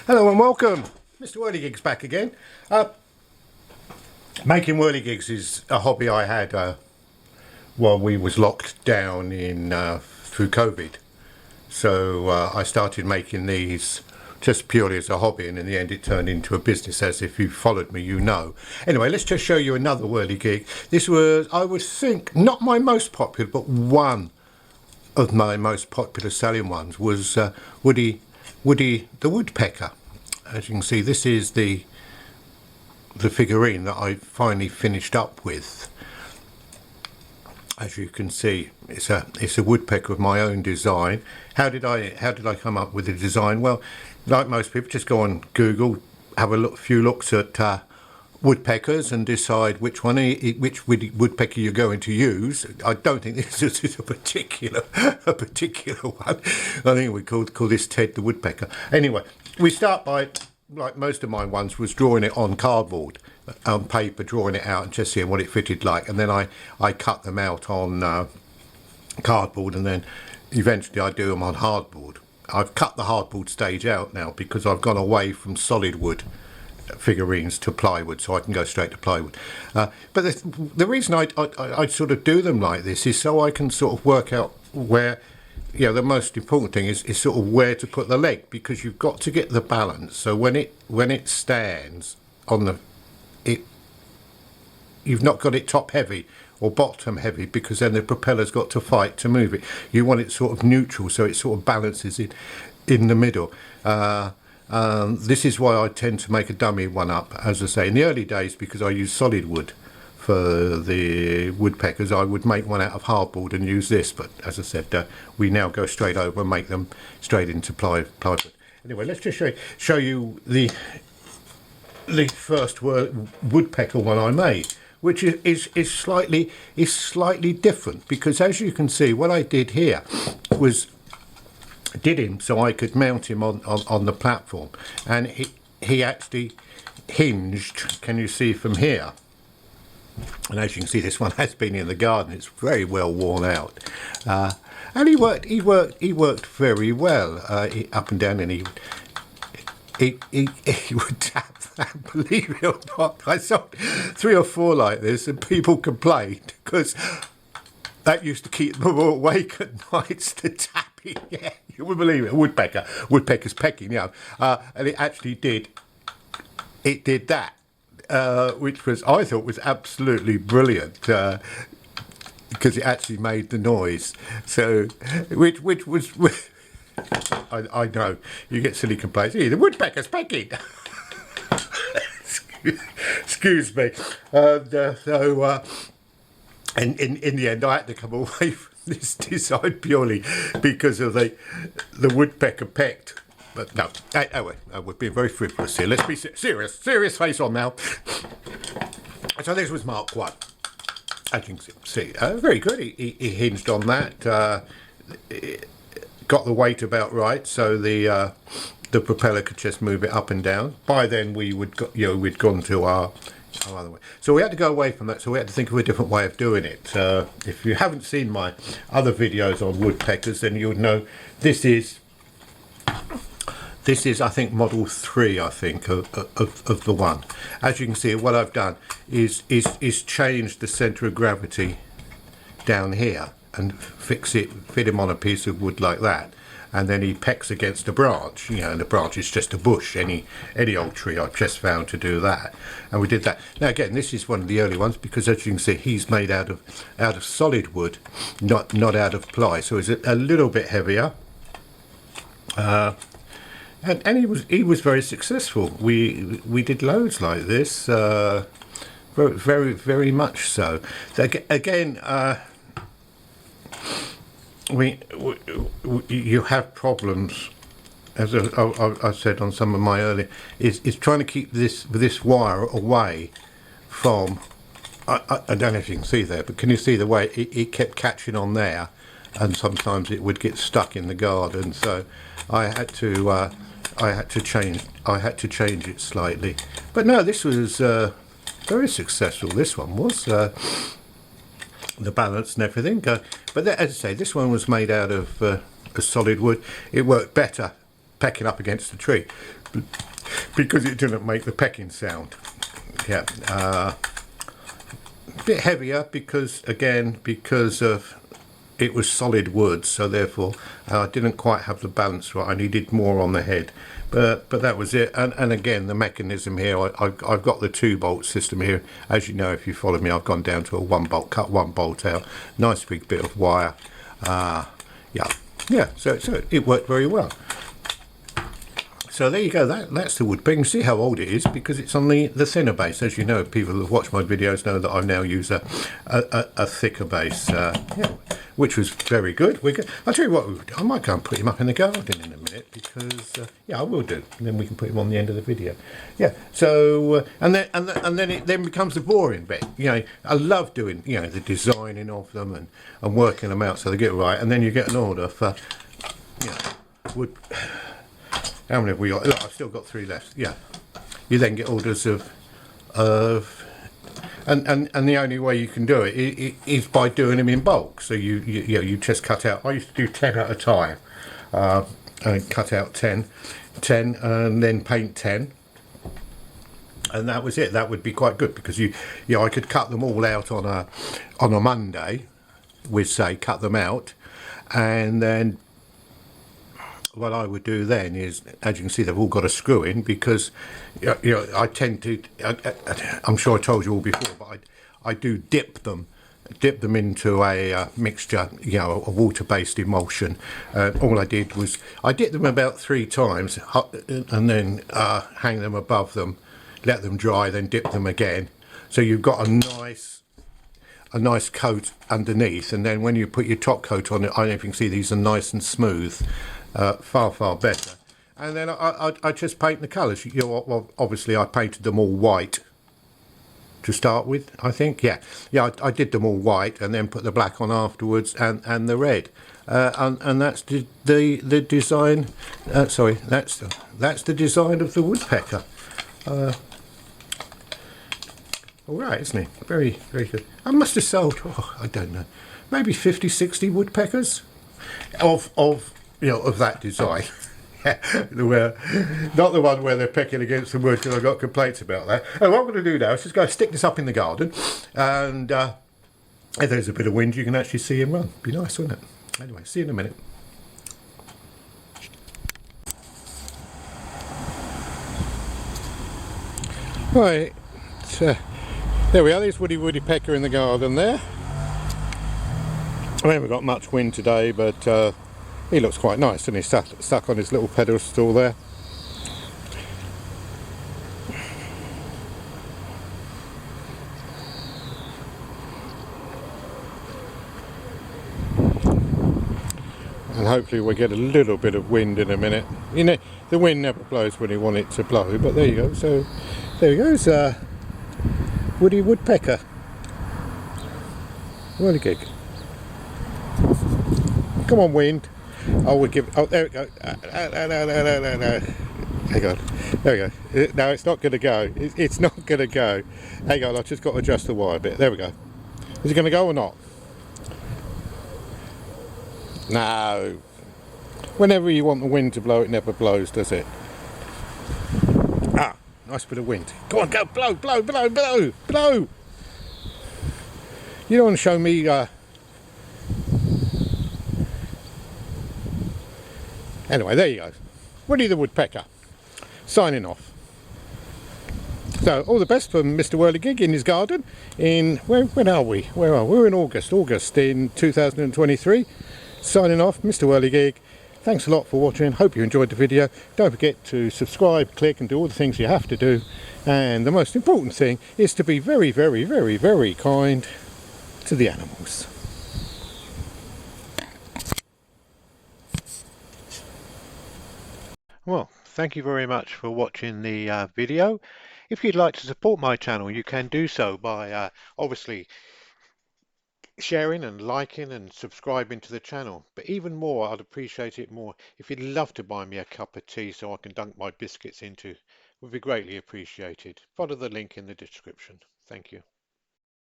Hello and welcome, Mr. Whirligigs back again. Making whirligigs is a hobby I had while we was locked down in through COVID. So I started making these just purely as a hobby, and in the end it turned into a business, as if you've followed me you know. Anyway, let's just show you another whirligig. This was, I would think, not my most popular, but one of my most popular selling ones was Woody the Woodpecker. As you can see, this is the figurine that I finally finished up with. As you can see, it's a woodpecker of my own design. How did I come up with the design? Well, like most people, just go on Google, have a few looks at woodpeckers and decide which woodpecker you're going to use. I don't think this is a particular one. I think we call this Ted the Woodpecker. Anyway, we start by, like most of my ones, was drawing it on cardboard, on paper, drawing it out and just seeing what it fitted like, and then I cut them out on cardboard, and then eventually I do them on hardboard. I've cut the hardboard stage out now because I've gone away from solid wood figurines to plywood, so I can go straight to plywood. But the reason I sort of do them like this is so I can sort of work out where, you know, the most important thing is sort of where to put the leg, because you've got to get the balance. So when it stands on you've not got it top heavy or bottom heavy, because then the propeller's got to fight to move it. You want it sort of neutral, so it sort of balances it in the middle. This is why I tend to make a dummy one up, as I say. In the early days, because I use solid wood for the woodpeckers, I would make one out of hardboard and use this, but as I said, we now go straight over and make them straight into plywood. Anyway, let's just show you the first woodpecker one I made, which is slightly different, because as you can see, what I did here was did him so I could mount him on the platform, and he actually hinged. Can you see from here? And as you can see, this one has been in the garden. It's very well worn out, and he worked very well up and down, and he would tap that. Believe it or not, I sold 3 or 4 like this, and people complained because that used to keep them awake at nights, to tapping. Yeah, you wouldn't believe it. Woodpecker's pecking, yeah. And it actually did. It did that, which I thought was absolutely brilliant, because it actually made the noise. So, which was, I know you get silly complaints. Hey, the woodpecker's pecking. Excuse me. And in the end, I had to come away from this design purely because of the woodpecker pecked. But no, we're being very frivolous here. Let's be serious face on now. So this was Mark 1. As you can see, very good. He hinged on that. Got the weight about right, so the propeller could just move it up and down. By then we'd gone to our other way. So we had to go away from that, so we had to think of a different way of doing it. If you haven't seen my other videos on woodpeckers, then you would know this is I think model 3, I think, of the one. As you can see, what I've done is change the centre of gravity down here and fit him on a piece of wood like that, and then he pecks against a branch, you know, and the branch is just a bush, any old tree. I've just found to do that, and we did that. Now again, this is one of the early ones, because as you can see, he's made out of solid wood, not out of ply, so it's a little bit heavier. And he was very successful. We did loads like this, very very much so. Again, you have problems, as I said on some of my earlier, is trying to keep this wire away from. I don't know if you can see there, but can you see the way it kept catching on there, and sometimes it would get stuck in the garden. So I had to change it slightly. But no, this was very successful. This one was. The balance and everything, but as I say, this one was made out of solid wood. It worked better pecking up against the tree because it didn't make the pecking sound. Yeah, a bit heavier because of it was solid wood, so therefore I didn't quite have the balance right. I needed more on the head, but that was it. And again, the mechanism here, I've got the 2-bolt system here. As you know, if you follow me, I've gone down to a 1-bolt, cut 1 bolt out, nice big bit of wire. So it worked very well. So there you go, that's the Woodpecker. You can see how old it is because it's on the thinner base. As you know, people who have watched my videos know that I now use a thicker base, which was very good. I'll tell you what, I might go and put him up in the garden in a minute because, I will do. And then we can put him on the end of the video. Yeah, so, and then it then becomes the boring bit. You know, I love doing, the designing of them and working them out so they get right. And then you get an order for, wood. How many have we got? Look, I've still got 3 left. Yeah. You then get orders and the only way you can do it is by doing them in bulk. So you just cut out. I used to do 10 at a time, and cut out 10, and then paint 10, and that was it. That would be quite good because I could cut them all out on a Monday. We'd say cut them out, and then what I would do then is, as you can see, they've all got a screw in because I tend to, I'm sure I told you all before, but I do dip them into a mixture, a water-based emulsion. All I did was I dipped them about 3 times and then hang them above them, let them dry, then dip them again. So you've got a nice coat underneath, and then when you put your top coat on it, I don't know if you can see, these are nice and smooth. Far better. And then I just paint the colours. Well, obviously I painted them all white to start with, I think. I did them all white and then put the black on afterwards and the red. And that's the design. Sorry, that's the design of the Woodpecker. All right, isn't it? Very good. I must have sold, I don't know, maybe 50, 60 woodpeckers of that design. Not the one where they're pecking against the wood, because I've got complaints about that. And what I'm going to do now is just go stick this up in the garden, and if there's a bit of wind you can actually see him run. Be nice, wouldn't it? Anyway, see you in a minute. Right, there we are, there's Woodpecker in the garden there. I haven't got much wind today, but he looks quite nice, and he's stuck on his little pedestal there. And hopefully we'll get a little bit of wind in a minute. The wind never blows when you want it to blow, but there you go. So there he goes, Woody Woodpecker. Whirligig. Come on, wind. I would give. Oh, there we go. No. Hang on. There we go. No, it's not going to go. It's not going to go. Hang on. I've just got to adjust the wire a bit. There we go. Is it going to go or not? No. Whenever you want the wind to blow, it never blows, does it? Ah, nice bit of wind. Go on, go. Blow, blow, blow, blow, blow. You don't want to show me. Anyway, there you go. Woody the Woodpecker, signing off. So, all the best from Mr. Whirligig in his garden in, when are we? We're in August in 2023. Signing off, Mr. Whirligig. Thanks a lot for watching. Hope you enjoyed the video. Don't forget to subscribe, click, and do all the things you have to do. And the most important thing is to be very, very, very, very kind to the animals. Well, thank you very much for watching the video. If you'd like to support my channel, you can do so by obviously sharing and liking and subscribing to the channel. But even more, I'd appreciate it more if you'd love to buy me a cup of tea so I can dunk my biscuits into. Would be greatly appreciated. Follow the link in the description. Thank you.